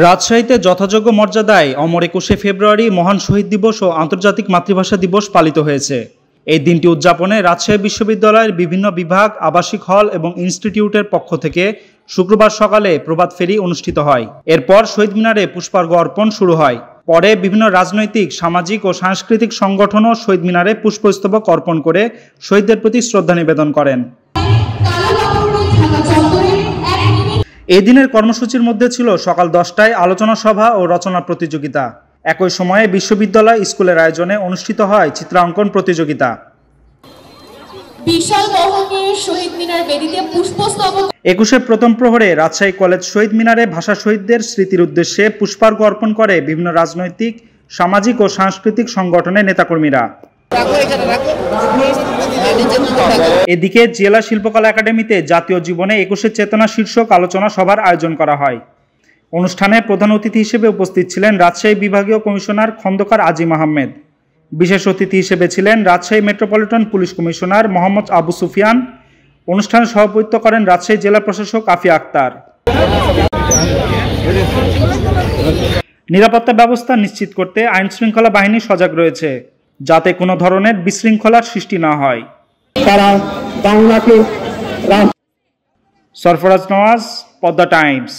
রাজশাহীতে যথাযোগ্য মর্যাদায় অমর ২১শে ফেব্রুয়ারি মহান শহীদ দিবস ও আন্তর্জাতিক মাতৃভাষা দিবস পালিত হয়েছে। এই দিনটি উদযাপনে রাজশাহী বিশ্ববিদ্যালয়ের বিভিন্ন বিভাগ, আবাসিক হল এবং ইনস্টিটিউটের পক্ষ থেকে শুক্রবার সকালে প্রভাত ফেরি অনুষ্ঠিত হয়। এরপর শহীদ মিনারে পুষ্পার্ঘ্য অর্পণ শুরু হয়। পরে বিভিন্ন রাজনৈতিক, সামাজিক ও সাংস্কৃতিক সংগঠনও শহীদ মিনারে পুষ্পস্তবক অর্পণ করে শহীদদের প্রতি শ্রদ্ধা নিবেদন করেন। এই দিনের কর্মসূচির মধ্যে ছিল সকাল ১০টায় আলোচনা সভা ও রচনা প্রতিযোগিতা। একই সময়ে বিশ্ববিদ্যালয় স্কুলের আয়োজনে অনুষ্ঠিত হয় চিত্রাঙ্কন প্রতিযোগিতা। ২১শে প্রথম প্রহরে রাজশাহী কলেজ শহীদ মিনারে ভাষা শহীদদের স্মৃতির উদ্দেশ্যে পুষ্পার্ঘ্য অর্পণ করে বিভিন্ন রাজনৈতিক, সামাজিক ও সাংস্কৃতিক সংগঠনের নেতাকর্মীরা। এদিকে জেলা শিল্পকলা একাডেমিতে জাতীয় জীবনে ২১শে চেতনা শীর্ষক আলোচনা সভার আয়োজন করা হয়। অনুষ্ঠানে প্রধান অতিথি হিসেবে উপস্থিত ছিলেন রাজশাহী বিভাগীয় কমিশনার খন্দকার আজিম আহমেদ। বিশেষ অতিথি হিসেবে ছিলেন Rajshahi metropolitan police commissioner Mohammad Abu Sufian. অনুষ্ঠানে সভাপতিত্ব করেন রাজশাহী জেলা প্রশাসক আফিয়া আক্তার। নিরাপত্তা ব্যবস্থা নিশ্চিত করতে আইনশৃঙ্খলা বাহিনী সজাগ রয়েছে, যাতে কোনো ধরনের বিশৃঙ্খলার সৃষ্টি না হয়। সরফরাজ নওয়াজ, পদ্মা টাইমস।